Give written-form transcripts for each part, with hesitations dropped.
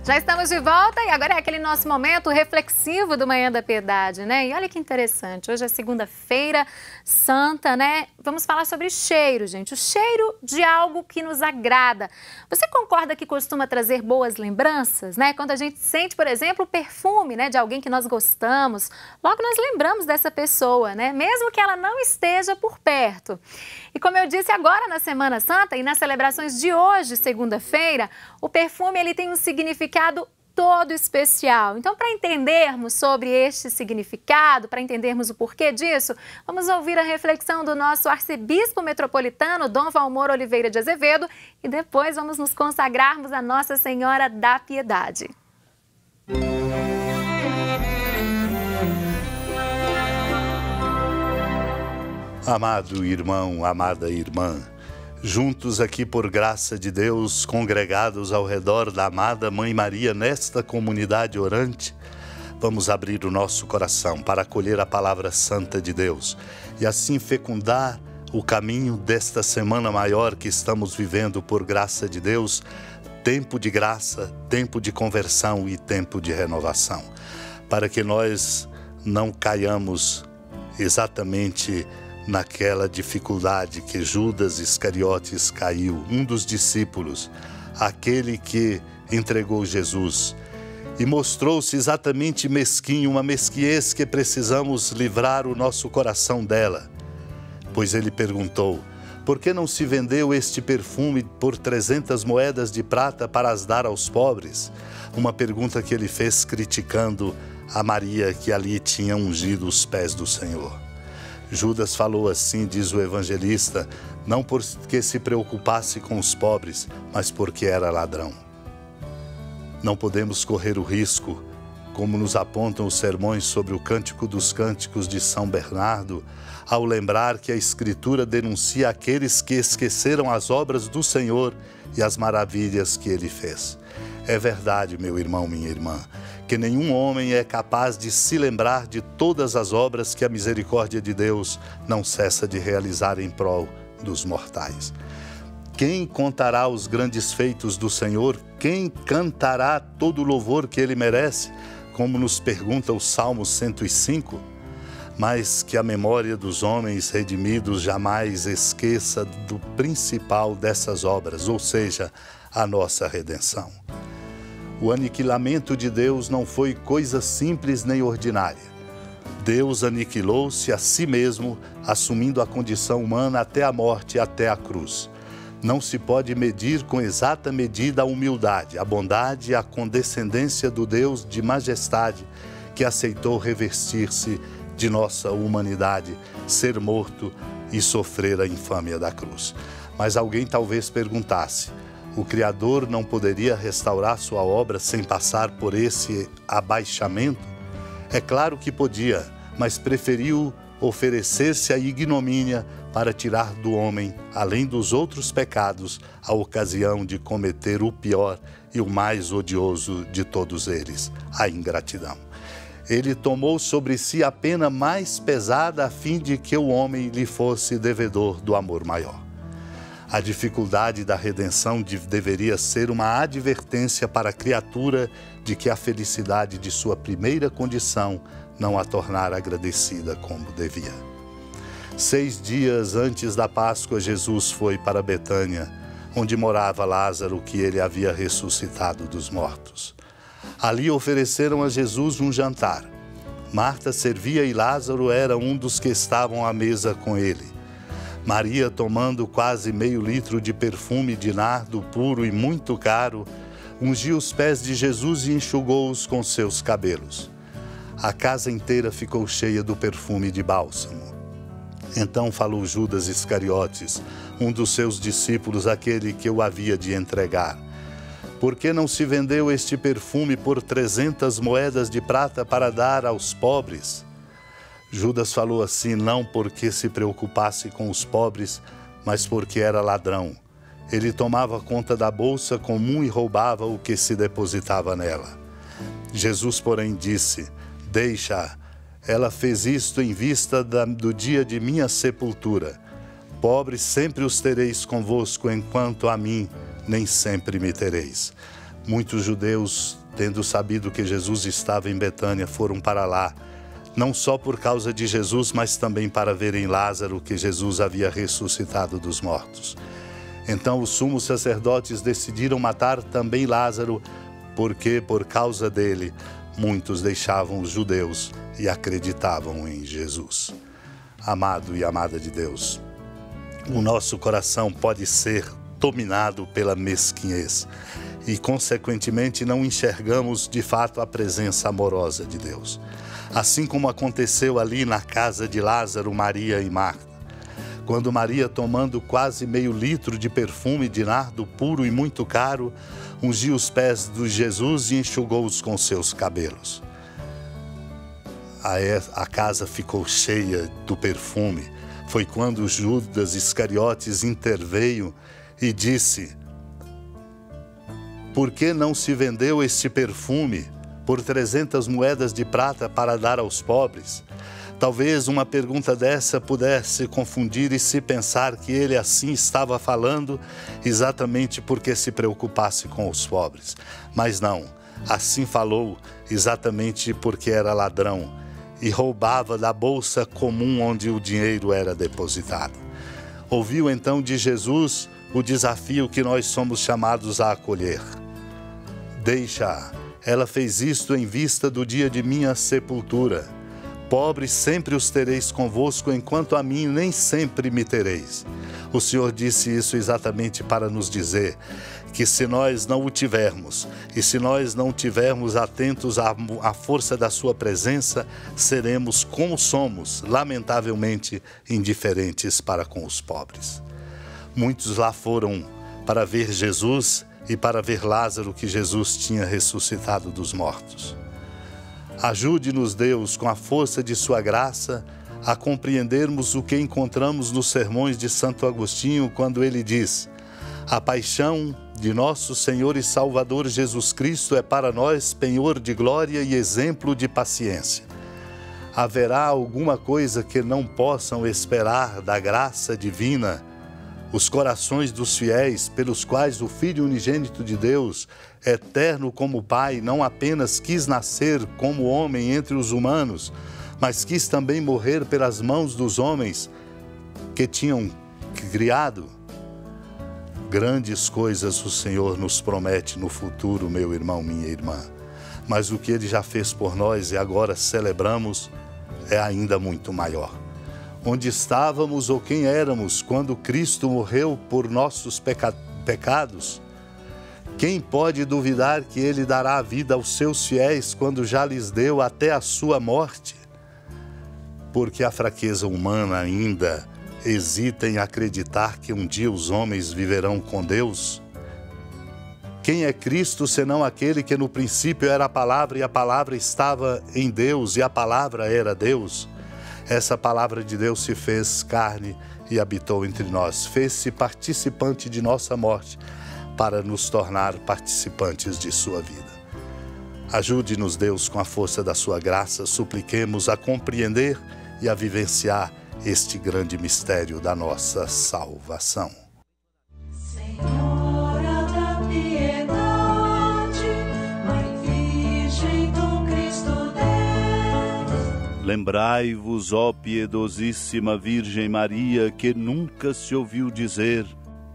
Já estamos de volta e agora é aquele nosso momento reflexivo do Manhã da Piedade, né? E olha que interessante, hoje é segunda-feira santa, né? Vamos falar sobre cheiro, gente. O cheiro de algo que nos agrada. Você concorda que costuma trazer boas lembranças, né? Quando a gente sente, por exemplo, o perfume, né, de alguém que nós gostamos, logo nós lembramos dessa pessoa, né? Mesmo que ela não esteja por perto. E como eu disse agora na Semana Santa e nas celebrações de hoje, segunda-feira, o perfume ele tem um significado todo especial. Então, para entendermos sobre este significado, para entendermos o porquê disso, vamos ouvir a reflexão do nosso arcebispo metropolitano, Dom Valmor Oliveira de Azevedo, e depois vamos nos consagrarmos a Nossa Senhora da Piedade. Amado irmão, amada irmã, juntos aqui por graça de Deus, congregados ao redor da amada Mãe Maria nesta comunidade orante, vamos abrir o nosso coração para acolher a palavra santa de Deus e assim fecundar o caminho desta semana maior que estamos vivendo por graça de Deus, tempo de graça, tempo de conversão e tempo de renovação, para que nós não caiamos exatamente naquela dificuldade que Judas Iscariotes caiu, um dos discípulos, aquele que entregou Jesus, e mostrou-se exatamente mesquinho, uma mesquinhez que precisamos livrar o nosso coração dela. Pois ele perguntou, por que não se vendeu este perfume por 300 moedas de prata para as dar aos pobres? Uma pergunta que ele fez criticando a Maria que ali tinha ungido os pés do Senhor. Judas falou assim, diz o evangelista, não porque se preocupasse com os pobres, mas porque era ladrão. Não podemos correr o risco, como nos apontam os sermões sobre o Cântico dos Cânticos de São Bernardo, ao lembrar que a Escritura denuncia aqueles que esqueceram as obras do Senhor e as maravilhas que Ele fez. É verdade, meu irmão, minha irmã, que nenhum homem é capaz de se lembrar de todas as obras que a misericórdia de Deus não cessa de realizar em prol dos mortais. Quem contará os grandes feitos do Senhor? Quem cantará todo o louvor que Ele merece? Como nos pergunta o Salmo 105. Mas que a memória dos homens redimidos jamais esqueça do principal dessas obras, ou seja, a nossa redenção. O aniquilamento de Deus não foi coisa simples nem ordinária. Deus aniquilou-se a si mesmo, assumindo a condição humana até a morte, até a cruz. Não se pode medir com exata medida a humildade, a bondade e a condescendência do Deus de majestade que aceitou revestir-se de nossa humanidade, ser morto e sofrer a infâmia da cruz. Mas alguém talvez perguntasse, o Criador não poderia restaurar sua obra sem passar por esse abaixamento? É claro que podia, mas preferiu oferecer-se à ignomínia para tirar do homem, além dos outros pecados, a ocasião de cometer o pior e o mais odioso de todos eles, a ingratidão. Ele tomou sobre si a pena mais pesada a fim de que o homem lhe fosse devedor do amor maior. A dificuldade da redenção deveria ser uma advertência para a criatura de que a felicidade de sua primeira condição não a tornara agradecida como devia. 6 dias antes da Páscoa, Jesus foi para Betânia, onde morava Lázaro, que ele havia ressuscitado dos mortos. Ali ofereceram a Jesus um jantar. Marta servia e Lázaro era um dos que estavam à mesa com ele. Maria, tomando quase meio litro de perfume de nardo puro e muito caro, ungiu os pés de Jesus e enxugou-os com seus cabelos. A casa inteira ficou cheia do perfume de bálsamo. Então falou Judas Iscariotes, um dos seus discípulos, aquele que o havia de entregar. Por que não se vendeu este perfume por 300 moedas de prata para dar aos pobres? Judas falou assim não porque se preocupasse com os pobres, mas porque era ladrão. Ele tomava conta da bolsa comum e roubava o que se depositava nela. Jesus, porém, disse, deixa-a, ela fez isto em vista do dia de minha sepultura. Pobres sempre os tereis convosco, enquanto a mim nem sempre me tereis. Muitos judeus, tendo sabido que Jesus estava em Betânia, foram para lá, não só por causa de Jesus, mas também para verem Lázaro, que Jesus havia ressuscitado dos mortos. Então os sumos sacerdotes decidiram matar também Lázaro, porque por causa dele muitos deixavam os judeus e acreditavam em Jesus. Amado e amada de Deus, o nosso coração pode ser dominado pela mesquinhez e, consequentemente, não enxergamos de fato a presença amorosa de Deus. Assim como aconteceu ali na casa de Lázaro, Maria e Marta. Quando Maria, tomando quase meio litro de perfume de nardo puro e muito caro, ungiu os pés de Jesus e enxugou-os com seus cabelos. A casa ficou cheia do perfume. Foi quando Judas Iscariotes interveio e disse: por que não se vendeu este perfume por 300 moedas de prata para dar aos pobres? Talvez uma pergunta dessa pudesse confundir e se pensar que ele assim estava falando exatamente porque se preocupasse com os pobres. Mas não, assim falou exatamente porque era ladrão e roubava da bolsa comum onde o dinheiro era depositado. Ouviu então de Jesus o desafio que nós somos chamados a acolher. Deixa-a, ela fez isto em vista do dia de minha sepultura. Pobres sempre os tereis convosco, enquanto a mim nem sempre me tereis. O Senhor disse isso exatamente para nos dizer que se nós não o tivermos, e se nós não tivermos atentos à força da sua presença, seremos como somos, lamentavelmente indiferentes para com os pobres. Muitos lá foram para ver Jesus e para ver Lázaro, que Jesus tinha ressuscitado dos mortos. Ajude-nos, Deus, com a força de sua graça, a compreendermos o que encontramos nos sermões de Santo Agostinho, quando ele diz: a paixão de nosso Senhor e Salvador Jesus Cristo é para nós penhor de glória e exemplo de paciência. Haverá alguma coisa que não possam esperar da graça divina os corações dos fiéis, pelos quais o Filho unigênito de Deus, eterno como Pai, não apenas quis nascer como homem entre os humanos, mas quis também morrer pelas mãos dos homens que tinham criado? Grandes coisas o Senhor nos promete no futuro, meu irmão, minha irmã. Mas o que Ele já fez por nós e agora celebramos é ainda muito maior. Onde estávamos ou quem éramos quando Cristo morreu por nossos pecados? Quem pode duvidar que Ele dará a vida aos seus fiéis quando já lhes deu até a sua morte? Porque a fraqueza humana ainda hesita em acreditar que um dia os homens viverão com Deus? Quem é Cristo senão aquele que no princípio era a palavra e a palavra estava em Deus e a palavra era Deus? Essa palavra de Deus se fez carne e habitou entre nós, fez-se participante de nossa morte para nos tornar participantes de sua vida. Ajude-nos, Deus, com a força da sua graça, supliquemos a compreender e a vivenciar este grande mistério da nossa salvação. Senhora da piedade, Mãe Virgem do Cristo Deus. Lembrai-vos, ó piedosíssima Virgem Maria, que nunca se ouviu dizer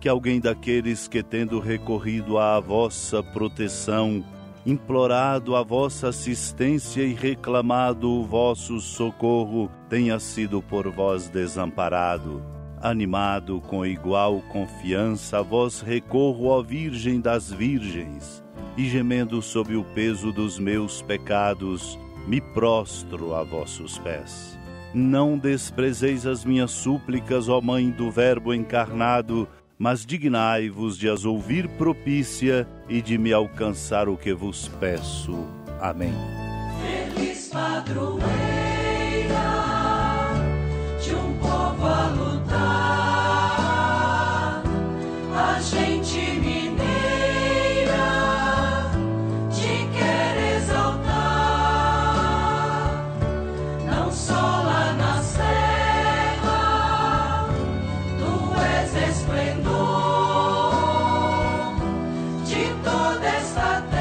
que alguém daqueles que, tendo recorrido à vossa proteção, implorado a vossa assistência e reclamado o vosso socorro, tenha sido por vós desamparado. Animado com igual confiança, a vós recorro, ó Virgem das Virgens, e gemendo sob o peso dos meus pecados, me prostro a vossos pés. Não desprezeis as minhas súplicas, ó Mãe do Verbo encarnado, mas dignai-vos de as ouvir propícia e de me alcançar o que vos peço. Amém. Feliz padroeira de um povo a lutar, a gente mineira te quer exaltar, não só lá na serra, tu és esplendor de toda esta terra.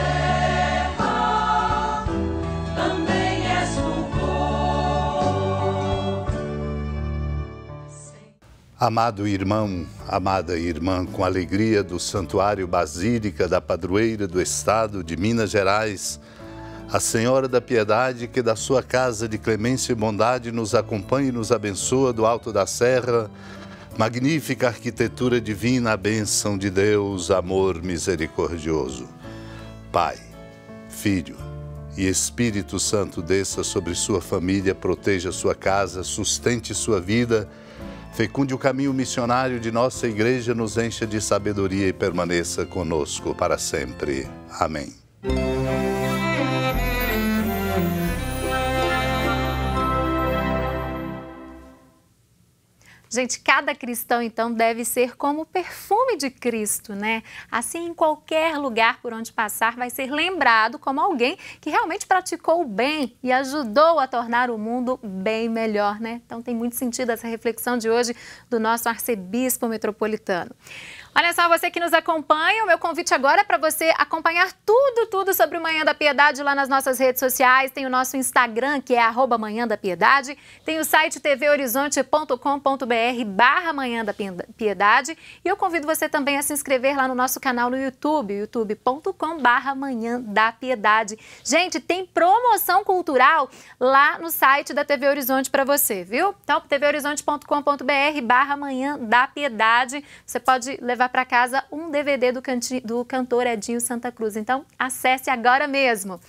Amado irmão, amada irmã, com alegria do Santuário Basílica da Padroeira do Estado de Minas Gerais, a Senhora da Piedade, que da sua casa de clemência e bondade nos acompanha e nos abençoa do alto da serra, magnífica arquitetura divina, a bênção de Deus, amor misericordioso. Pai, Filho e Espírito Santo desça sobre sua família, proteja sua casa, sustente sua vida, fecunde o caminho missionário de nossa igreja, nos encha de sabedoria e permaneça conosco para sempre. Amém. Gente, cada cristão, então, deve ser como o perfume de Cristo, né? Assim, em qualquer lugar por onde passar, vai ser lembrado como alguém que realmente praticou o bem e ajudou a tornar o mundo bem melhor, né? Então, tem muito sentido essa reflexão de hoje do nosso arcebispo metropolitano. Olha só, você que nos acompanha, o meu convite agora é para você acompanhar tudo sobre o Manhã da Piedade lá nas nossas redes sociais. Tem o nosso Instagram, que é @Manhã da Piedade. Tem o site tvhorizonte.com.br/Manhã da Piedade. E eu convido você também a se inscrever lá no nosso canal no YouTube, youtube.com/Manhã da Piedade. Gente, tem promoção cultural lá no site da TV Horizonte para você, viu? Então, tvhorizonte.com.br/Manhã da Piedade. Você pode levar para casa um DVD do cantor Edinho Santa Cruz. Então, acesse agora mesmo.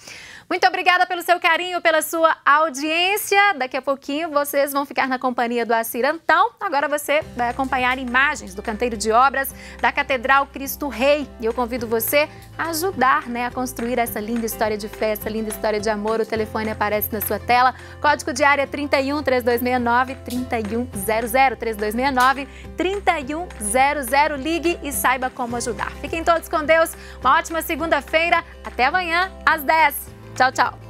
Muito obrigada pelo seu carinho, pela sua audiência. Daqui a pouquinho vocês vão ficar na companhia do Acir Antão. Agora você vai acompanhar imagens do canteiro de obras da Catedral Cristo Rei. E eu convido você a ajudar, né, a construir essa linda história de fé, essa linda história de amor. O telefone aparece na sua tela. Código de área 31 3269 3100 3269 3100. Ligue e saiba como ajudar. Fiquem todos com Deus. Uma ótima segunda-feira. Até amanhã às 10. Tchau, tchau.